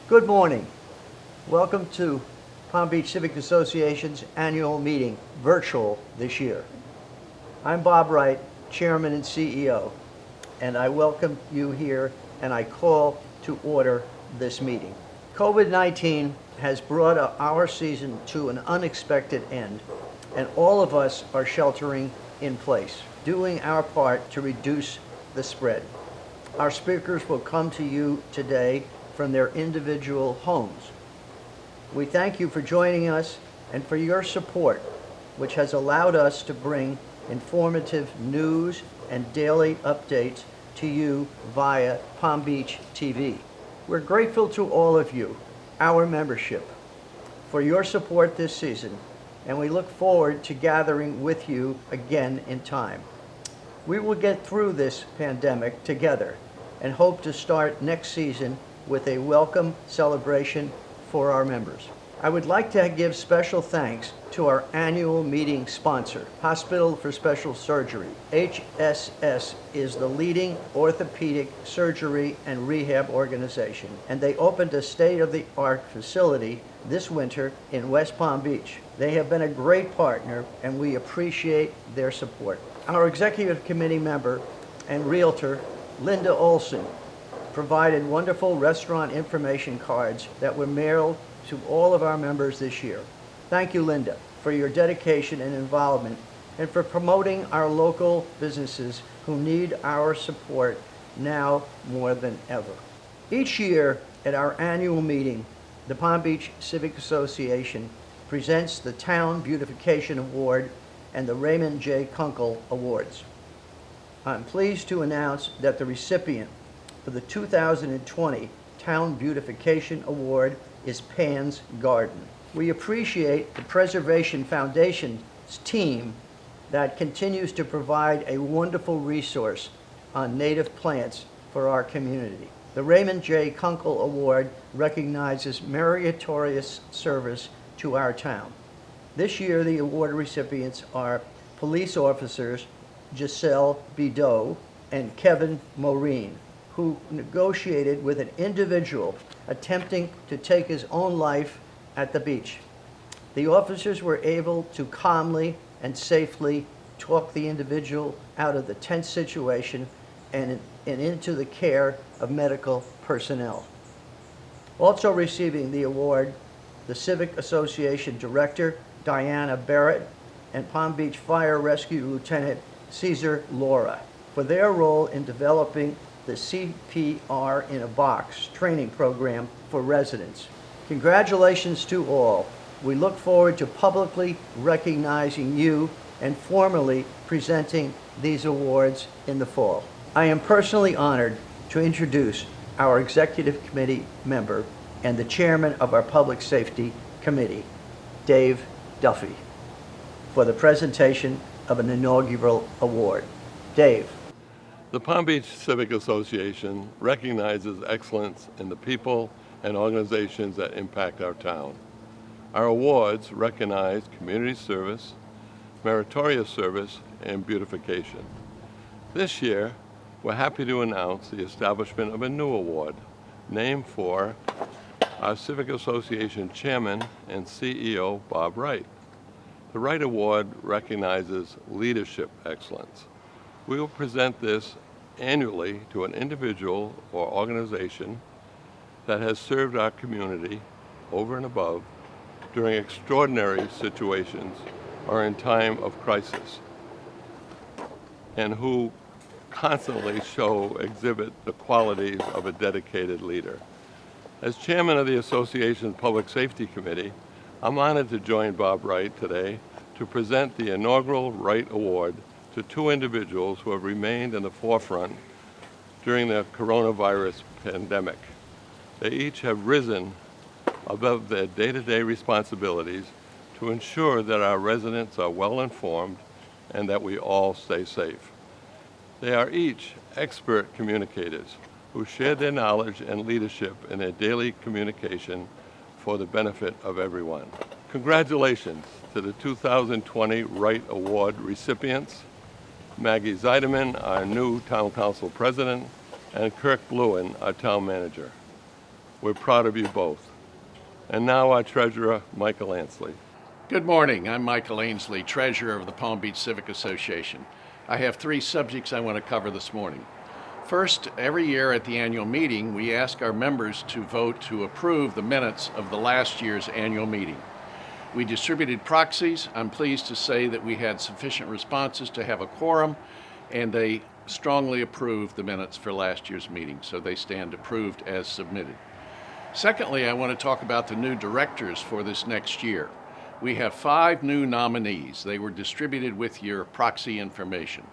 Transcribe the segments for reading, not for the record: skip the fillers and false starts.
Good morning. Welcome to Palm Beach Civic Association's annual meeting, virtual this year. I'm Bob Wright, Chairman and CEO, and I welcome you here and I call to order this meeting. COVID-19 has brought our season to an unexpected end, and all of us are sheltering in place, doing our part to reduce the spread. Our speakers will come to you today from their individual homes. We thank you for joining us and for your support, which has allowed us to bring informative news and daily updates to you via Palm Beach TV. We're grateful to all of you, our membership, for your support this season, and we look forward to gathering with you again in time. We will get through this pandemic together and hope to start next season with a welcome celebration for our members. I would like to give special thanks to our annual meeting sponsor, Hospital for Special Surgery. HSS is the leading orthopedic surgery and rehab organization, and they opened a state-of-the-art facility this winter in West Palm Beach. They have been a great partner, and we appreciate their support. Our executive committee member and realtor, Linda Olson, provided wonderful restaurant information cards that were mailed to all of our members this year. Thank you, Linda, for your dedication and involvement and for promoting our local businesses who need our support now more than ever. Each year at our annual meeting, the Palm Beach Civic Association presents the Town Beautification Award and the Raymond J. Kunkel Awards. I'm pleased to announce that the recipient for the 2020 Town Beautification Award is Pan's Garden. We appreciate the Preservation Foundation's team that continues to provide a wonderful resource on native plants for our community. The Raymond J. Kunkel Award recognizes meritorious service to our town. This year, the award recipients are police officers Giselle Bideau and Kevin Maureen, who negotiated with an individual attempting to take his own life at the beach. The officers were able to calmly and safely talk the individual out of the tense situation and into the care of medical personnel. Also receiving the award, the Civic Association Director, Diana Barrett, and Palm Beach Fire Rescue Lieutenant Cesar Laura, for their role in developing the CPR in a Box training program for residents. Congratulations to all. We look forward to publicly recognizing you and formally presenting these awards in the fall. I am personally honored to introduce our executive committee member and the chairman of our public safety committee, Dave Duffy, for the presentation of an inaugural award. Dave. The Palm Beach Civic Association recognizes excellence in the people and organizations that impact our town. Our awards recognize community service, meritorious service, and beautification. This year, we're happy to announce the establishment of a new award named for our Civic Association Chairman and CEO, Bob Wright. The Wright Award recognizes leadership excellence. We will present this annually to an individual or organization that has served our community over and above during extraordinary situations or in time of crisis, and who constantly exhibit the qualities of a dedicated leader. As chairman of the Association's Public Safety Committee, I'm honored to join Bob Wright today to present the inaugural Wright Award to two individuals who have remained in the forefront during the coronavirus pandemic. They each have risen above their day-to-day responsibilities to ensure that our residents are well informed and that we all stay safe. They are each expert communicators who share their knowledge and leadership in their daily communication for the benefit of everyone. Congratulations to the 2020 Wright Award recipients, Maggie Zeideman, our new Town Council President, and Kirk Bluen, our Town Manager. We're proud of you both. And now our treasurer, Michael Ainsley. Good morning. I'm Michael Ainsley, treasurer of the Palm Beach Civic Association. I have 3 subjects I want to cover this morning. First, every year at the annual meeting, we ask our members to vote to approve the minutes of the last year's annual meeting. We distributed proxies. I'm pleased to say that we had sufficient responses to have a quorum, and they strongly approved the minutes for last year's meeting, so they stand approved as submitted. Secondly, I want to talk about the new directors for this next year. We have 5 new nominees. They were distributed with your proxy information.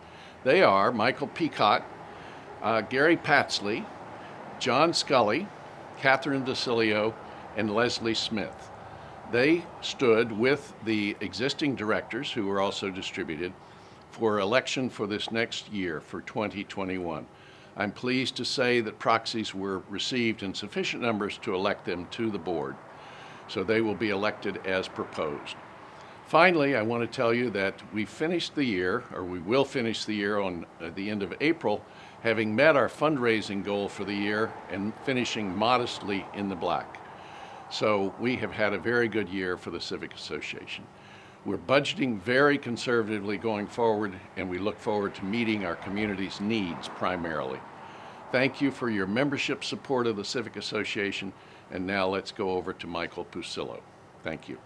They are Michael Peacott, Gary Patsley, John Scully, Catherine DeCilio, and Leslie Smith. They stood with the existing directors, who were also distributed, for election for this next year, for 2021. I'm pleased to say that proxies were received in sufficient numbers to elect them to the board, so they will be elected as proposed. Finally, I want to tell you that we finished the year, or we will finish the year on the end of April, having met our fundraising goal for the year and finishing modestly in the black. So we have had a very good year for the Civic Association. We're budgeting very conservatively going forward, and we look forward to meeting our community's needs primarily. Thank you for your membership support of the Civic Association, and now let's go over to Michael Pucillo. Thank you.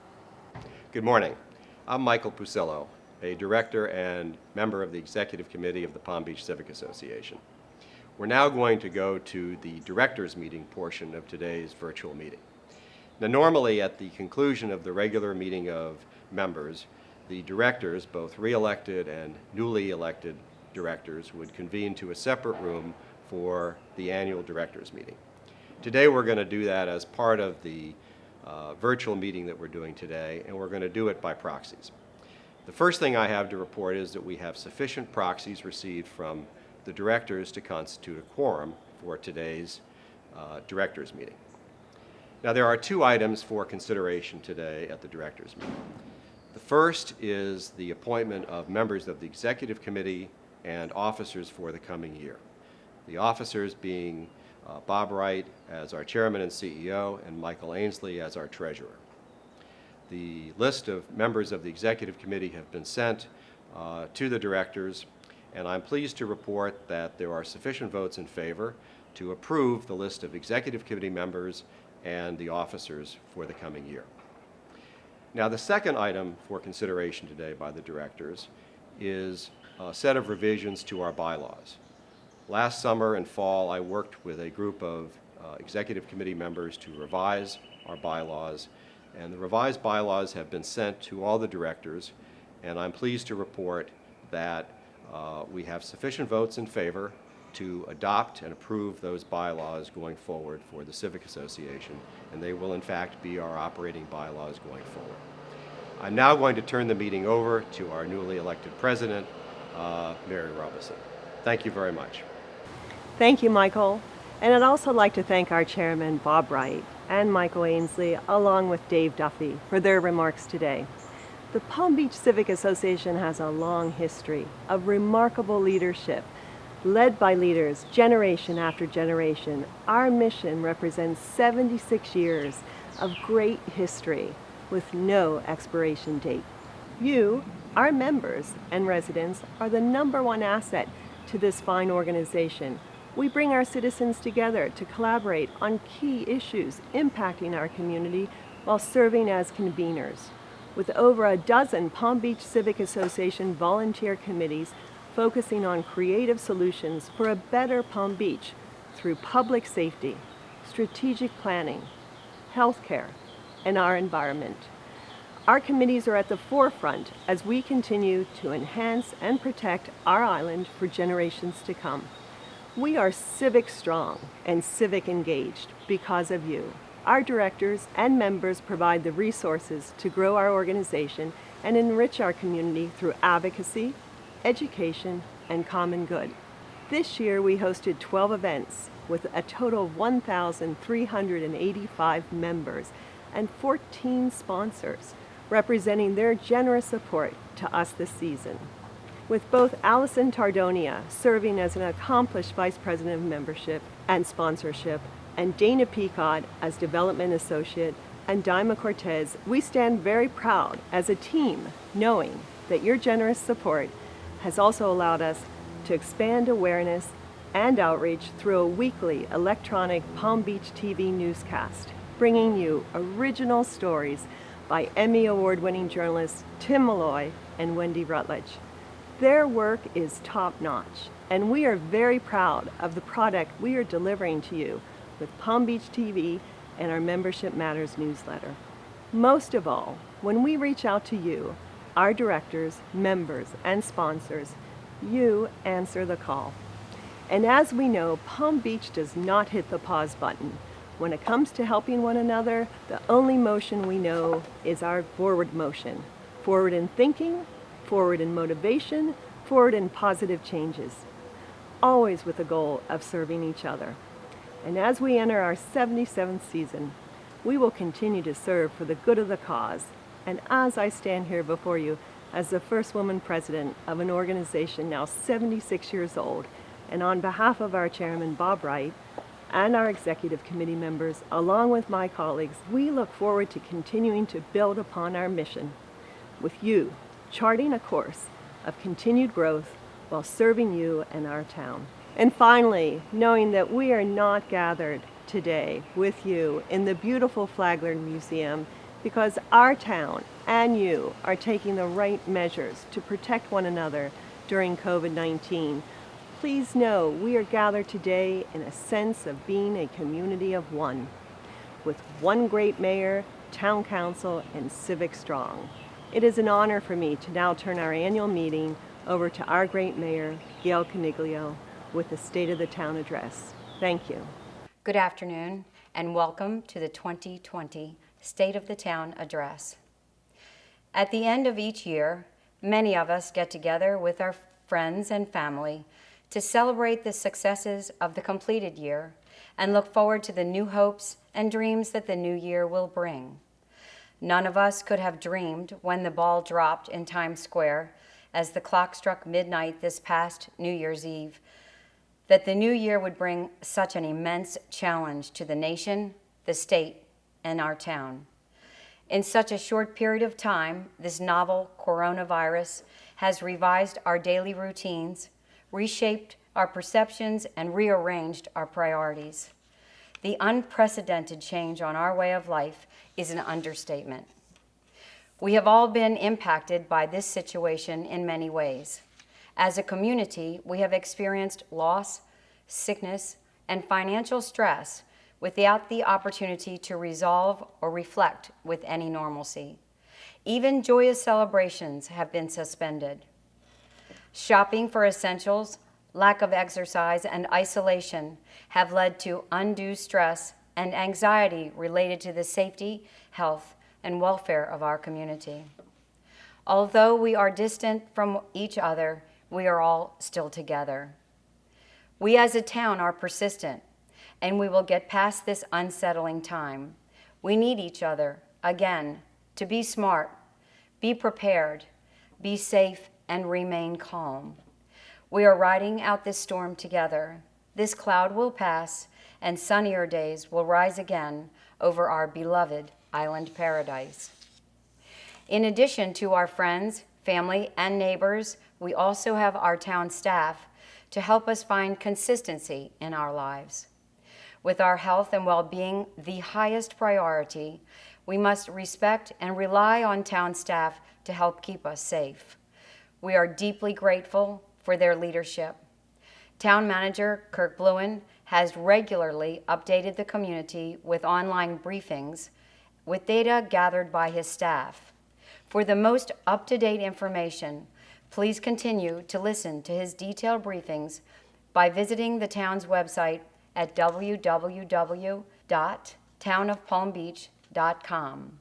Good morning. I'm Michael Pucillo, a director and member of the Executive Committee of the Palm Beach Civic Association. We're now going to go to the directors meeting portion of today's virtual meeting. Now, normally at the conclusion of the regular meeting of members, the directors, both re-elected and newly elected directors, would convene to a separate room for the annual directors meeting. Today we're going to do that as part of the virtual meeting that we're doing today, and we're going to do it by proxies. The first thing I have to report is that we have sufficient proxies received from the directors to constitute a quorum for today's directors meeting. Now, there are 2 items for consideration today at the directors meeting. The first is the appointment of members of the Executive Committee and officers for the coming year. The officers being Bob Wright as our chairman and CEO, and Michael Ainsley as our treasurer. The list of members of the Executive Committee have been sent to the directors, and I'm pleased to report that there are sufficient votes in favor to approve the list of Executive Committee members and the officers for the coming year. Now, the second item for consideration today by the directors is a set of revisions to our bylaws. Last summer and fall, I worked with a group of Executive Committee members to revise our bylaws, and the revised bylaws have been sent to all the directors, and I'm pleased to report that we have sufficient votes in favor to adopt and approve those bylaws going forward for the Civic Association, and they will in fact be our operating bylaws going forward. I'm now going to turn the meeting over to our newly elected president, Mary Robosson. Thank you very much. Thank you, Michael. And I'd also like to thank our chairman, Bob Wright, and Michael Ainsley, along with Dave Duffy, for their remarks today. The Palm Beach Civic Association has a long history of remarkable leadership. Led by leaders generation after generation, our mission represents 76 years of great history with no expiration date. You, our members and residents, are the #1 asset to this fine organization. We bring our citizens together to collaborate on key issues impacting our community while serving as conveners. With over a dozen Palm Beach Civic Association volunteer committees focusing on creative solutions for a better Palm Beach through public safety, strategic planning, healthcare, and our environment. Our committees are at the forefront as we continue to enhance and protect our island for generations to come. We are civic strong and civic engaged because of you. Our directors and members provide the resources to grow our organization and enrich our community through advocacy, education, and common good. This year we hosted 12 events with a total of 1,385 members and 14 sponsors, representing their generous support to us this season. With both Allison Tardonia serving as an accomplished Vice President of Membership and Sponsorship, and Dana Peacock as Development Associate, and Dima Cortez, we stand very proud as a team, knowing that your generous support has also allowed us to expand awareness and outreach through a weekly electronic Palm Beach TV newscast, bringing you original stories by Emmy Award-winning journalists Tim Malloy and Wendy Rutledge. Their work is top-notch, and we are very proud of the product we are delivering to you with Palm Beach TV and our Membership Matters newsletter. Most of all, when we reach out to you, our directors, members, and sponsors, you answer the call. And as we know, Palm Beach does not hit the pause button. When it comes to helping one another, the only motion we know is our forward motion. Forward in thinking, forward in motivation, forward in positive changes. Always with the goal of serving each other. And as we enter our 77th season, we will continue to serve for the good of the cause. And as I stand here before you as the first woman president of an organization now 76 years old, and on behalf of our chairman, Bob Wright, and our executive committee members, along with my colleagues, we look forward to continuing to build upon our mission with you, charting a course of continued growth while serving you and our town. And finally, knowing that we are not gathered today with you in the beautiful Flagler Museum because our town and you are taking the right measures to protect one another during COVID-19. Please know we are gathered today in a sense of being a community of one, with one great mayor, town council, and civic strong. It is an honor for me to now turn our annual meeting over to our great mayor, Gail Coniglio, with the State of the Town address. Thank you. Good afternoon and welcome to the 2020 State of the Town address. At the end of each year, many of us get together with our friends and family to celebrate the successes of the completed year and look forward to the new hopes and dreams that the new year will bring. None of us could have dreamed when the ball dropped in Times Square as the clock struck midnight this past New Year's Eve that the new year would bring such an immense challenge to the nation, the state, and our town. In such a short period of time, this novel coronavirus has revised our daily routines, reshaped our perceptions, and rearranged our priorities. The unprecedented change on our way of life is an understatement. We have all been impacted by this situation in many ways. As a community, we have experienced loss, sickness, and financial stress without the opportunity to resolve or reflect with any normalcy. Even joyous celebrations have been suspended. Shopping for essentials, lack of exercise, and isolation have led to undue stress and anxiety related to the safety, health, and welfare of our community. Although we are distant from each other, we are all still together. We as a town are persistent, and we will get past this unsettling time. We need each other, again, to be smart, be prepared, be safe, and remain calm. We are riding out this storm together. This cloud will pass, and sunnier days will rise again over our beloved island paradise. In addition to our friends, family, and neighbors, we also have our town staff to help us find consistency in our lives. With our health and well-being the highest priority, we must respect and rely on town staff to help keep us safe. We are deeply grateful for their leadership. Town Manager Kirk Bluen has regularly updated the community with online briefings with data gathered by his staff. For the most up-to-date information, please continue to listen to his detailed briefings by visiting the town's website at www.townofpalmbeach.com,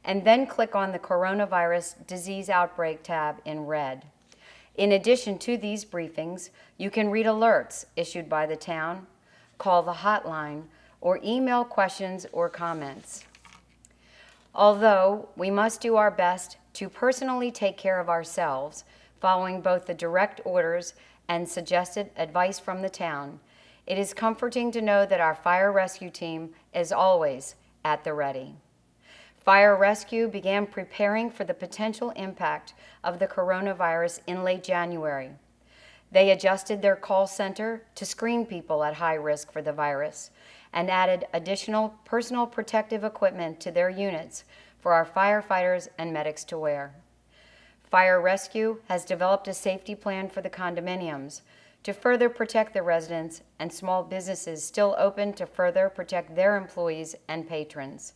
and then click on the Coronavirus Disease Outbreak tab in red. In addition to these briefings, you can read alerts issued by the town, call the hotline, or email questions or comments. Although we must do our best to personally take care of ourselves, following both the direct orders and suggested advice from the town, It is comforting to know that our fire rescue team is always at the ready. Fire rescue began preparing for the potential impact of the coronavirus in late January. They adjusted their call center to screen people at high risk for the virus and added additional personal protective equipment to their units for our firefighters and medics to wear. Fire Rescue has developed a safety plan for the condominiums to further protect the residents and small businesses still open to further protect their employees and patrons.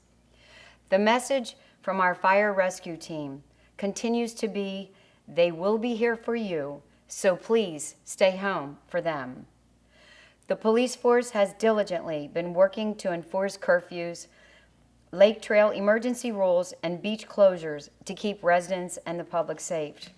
The message from our fire rescue team continues to be, they will be here for you, so please stay home for them. The police force has diligently been working to enforce curfews, lake trail emergency rules, and beach closures to keep residents and the public safe.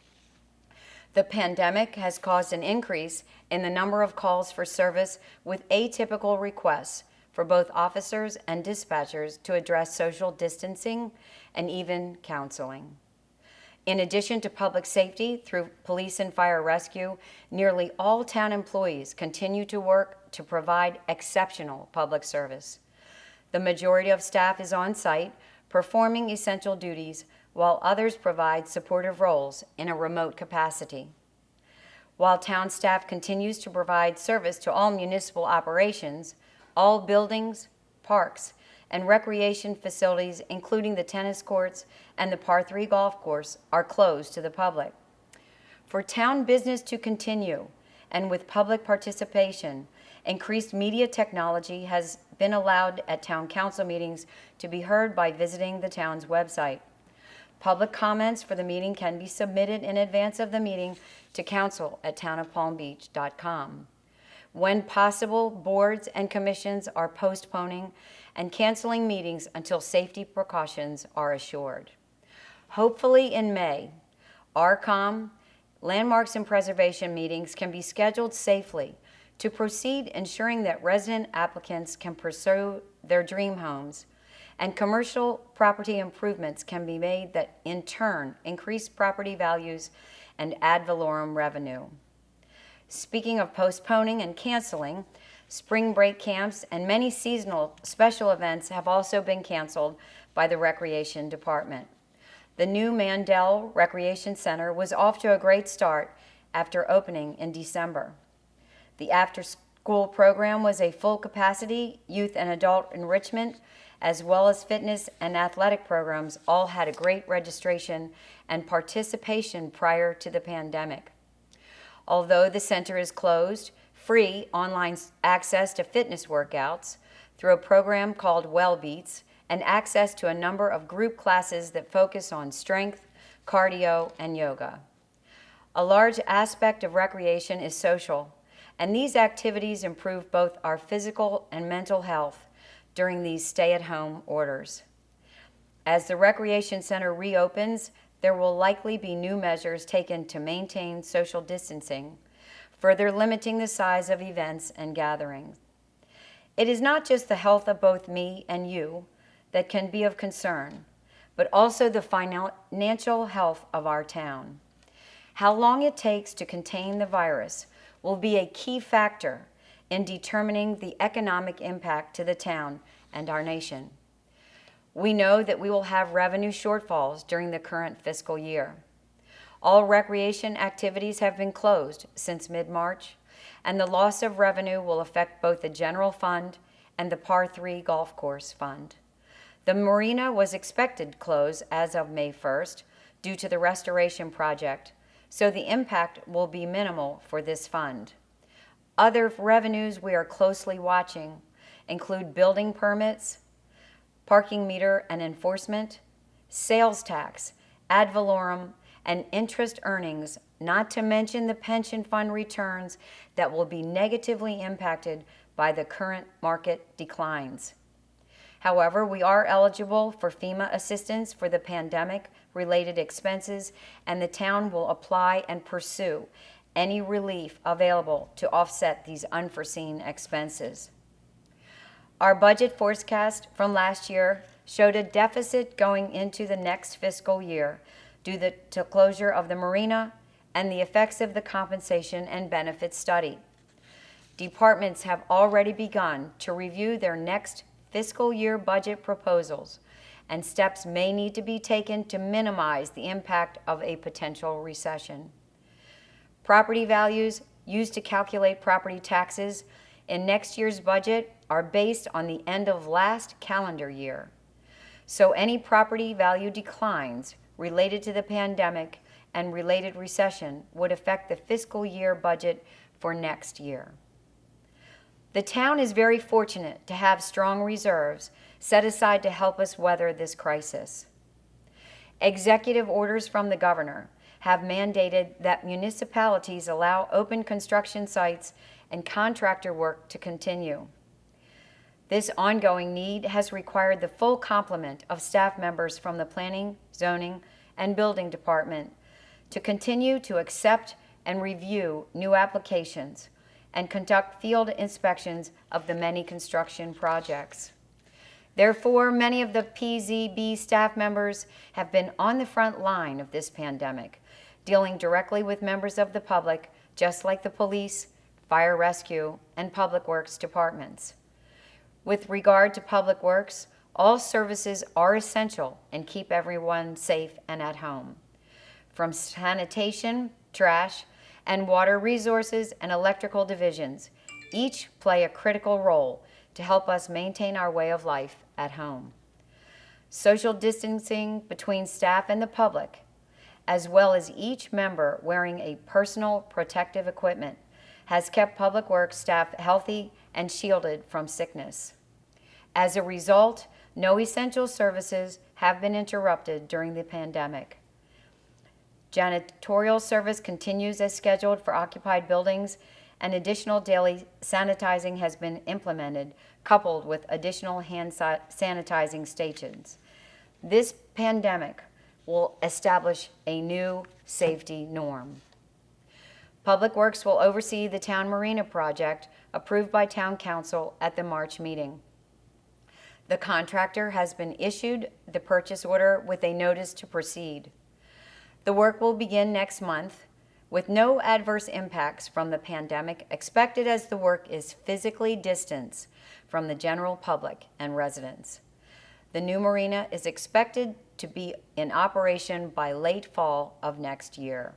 The pandemic has caused an increase in the number of calls for service with atypical requests for both officers and dispatchers to address social distancing and even counseling. In addition to public safety through police and fire rescue, nearly all town employees continue to work to provide exceptional public service. The majority of staff is on site, performing essential duties, while others provide supportive roles in a remote capacity. While town staff continues to provide service to all municipal operations, all buildings, parks, and recreation facilities, including the tennis courts and the Par 3 golf course, are closed to the public. For town business to continue, and with public participation, increased media technology has been allowed at town council meetings to be heard by visiting the town's website. Public comments for the meeting can be submitted in advance of the meeting to council@townofpalmbeach.com. When possible, boards and commissions are postponing and canceling meetings until safety precautions are assured. Hopefully in May, RCOM, Landmarks and Preservation meetings can be scheduled safely to proceed ensuring that resident applicants can pursue their dream homes and commercial property improvements can be made that in turn increase property values and ad valorem revenue. Speaking of postponing and canceling, spring break camps and many seasonal special events have also been canceled by the Recreation Department. The new Mandel Recreation Center was off to a great start after opening in December. The after-school program was a full-capacity youth and adult enrichment, as well as fitness and athletic programs all had a great registration and participation prior to the pandemic. Although the center is closed, free online access to fitness workouts through a program called WellBeats and access to a number of group classes that focus on strength, cardio, and yoga. A large aspect of recreation is social, and these activities improve both our physical and mental health during these stay-at-home orders. As the Recreation Center reopens, there will likely be new measures taken to maintain social distancing, further limiting the size of events and gatherings. It is not just the health of both me and you that can be of concern, but also the financial health of our town. How long it takes to contain the virus will be a key factor in determining the economic impact to the town and our nation. We know that we will have revenue shortfalls during the current fiscal year. All recreation activities have been closed since mid-March, and the loss of revenue will affect both the general fund and the Par 3 golf course fund. The marina was expected to close as of May 1st due to the restoration project, so the impact will be minimal for this fund. Other revenues we are closely watching include building permits, parking meter and enforcement, sales tax, ad valorem, and interest earnings, not to mention the pension fund returns that will be negatively impacted by the current market declines. However, we are eligible for FEMA assistance for the pandemic-related expenses, and the town will apply and pursue any relief available to offset these unforeseen expenses. Our budget forecast from last year showed a deficit going into the next fiscal year due to closure of the marina and the effects of the compensation and benefits study. departments have already begun to review their next fiscal year budget proposals, and steps may need to be taken to minimize the impact of a potential recession. Property values used to calculate property taxes in next year's budget are based on the end of last calendar year. So any property value declines related to the pandemic and related recession would affect the fiscal year budget for next year. The town is very fortunate to have strong reserves set aside to help us weather this crisis. Executive orders from the governor have mandated that municipalities allow open construction sites and contractor work to continue. This ongoing need has required the full complement of staff members from the planning, zoning, and building department to continue to accept and review new applications and conduct field inspections of the many construction projects. Therefore, many of the PZB staff members have been on the front line of this pandemic, dealing directly with members of the public, just like the police, fire rescue, and public works departments. With regard to public works, all services are essential and keep everyone safe and at home. From sanitation, trash, and water resources and electrical divisions, each play a critical role to help us maintain our way of life at home. Social distancing between staff and the public, as well as each member wearing a personal protective equipment, has kept public works staff healthy and shielded from sickness. As a result, no essential services have been interrupted during the pandemic. Janitorial service continues as scheduled for occupied buildings, and additional daily sanitizing has been implemented, coupled with additional hand sanitizing stations. This pandemic will establish a new safety norm. Public Works will oversee the Town Marina project approved by Town Council at the March meeting. The contractor has been issued the purchase order with a notice to proceed. The work will begin next month with no adverse impacts from the pandemic expected, as the work is physically distanced from the general public and residents. The new marina is expected to be in operation by late fall of next year.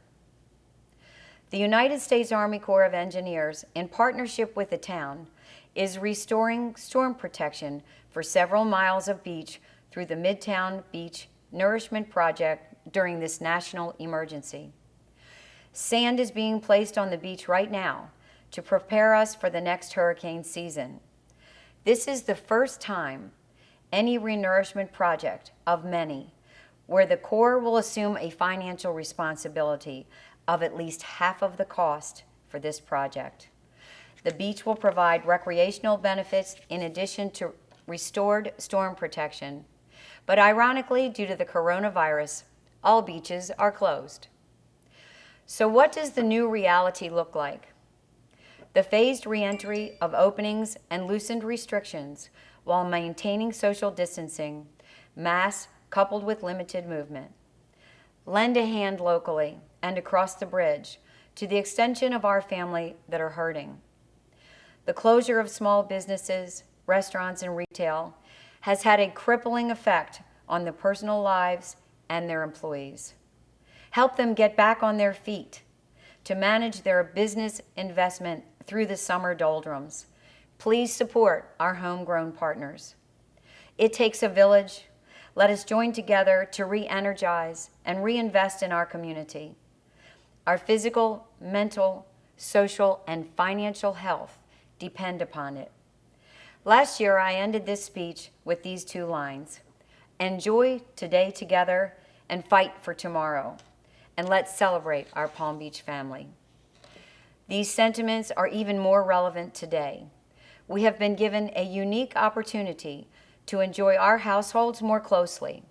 The United States Army Corps of Engineers, in partnership with the town, is restoring storm protection for several miles of beach through the Midtown Beach Nourishment Project during this national emergency. Sand is being placed on the beach right now to prepare us for the next hurricane season. This is the first time any renourishment project of many where the Corps will assume a financial responsibility of at least half of the cost for this project. The beach will provide recreational benefits in addition to restored storm protection, but ironically, due to the coronavirus, all beaches are closed. So what does the new reality look like? The phased reentry of openings and loosened restrictions while maintaining social distancing, masks coupled with limited movement. Lend a hand locally and across the bridge to the extension of our family that are hurting. The closure of small businesses, restaurants, and retail has had a crippling effect on the personal lives and their employees. Help them get back on their feet to manage their business investment through the summer doldrums. Please support our homegrown partners. It takes a village. Let us join together to re-energize and reinvest in our community. Our physical, mental, social, and financial health depend upon it. Last year, I ended this speech with these two lines: enjoy today together and fight for tomorrow, and let's celebrate our Palm Beach family. These sentiments are even more relevant today. We have been given a unique opportunity to enjoy our households more closely.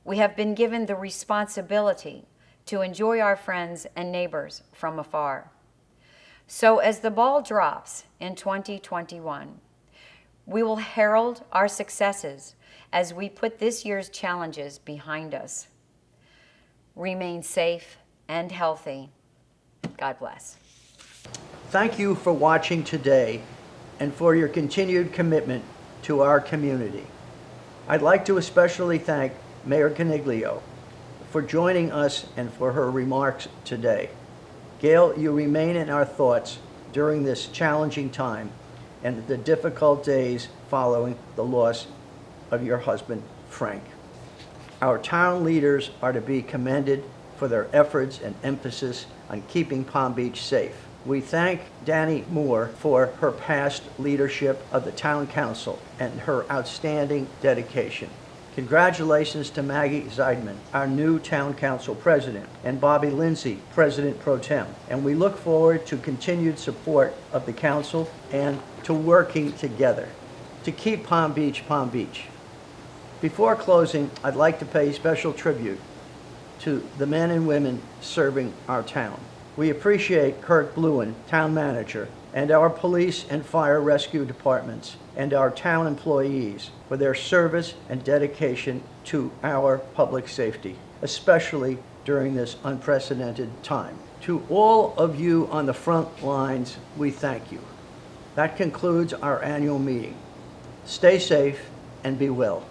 We have been given the responsibility to enjoy our friends and neighbors from afar. So as the ball drops in 2021, we will herald our successes as we put this year's challenges behind us. Remain safe and healthy. God bless. Thank you for watching today and for your continued commitment to our community. I'd like to especially thank Mayor Coniglio for joining us and for her remarks today. Gail, you remain in our thoughts during this challenging time and the difficult days following the loss of your husband, Frank. Our town leaders are to be commended for their efforts and emphasis on keeping Palm Beach safe. We thank Danny Moore for her past leadership of the town council and her outstanding dedication. Congratulations to Maggie Zeidman, our new town council president, and Bobby Lindsay, president pro tem. And we look forward to continued support of the council and to working together to keep Palm Beach, Palm Beach. Before closing, I'd like to pay special tribute to the men and women serving our town. We appreciate Kirk Bluen, town manager, and our police and fire rescue departments, and our town employees for their service and dedication to our public safety, especially during this unprecedented time. To all of you on the front lines, we thank you. That concludes our annual meeting. Stay safe and be well.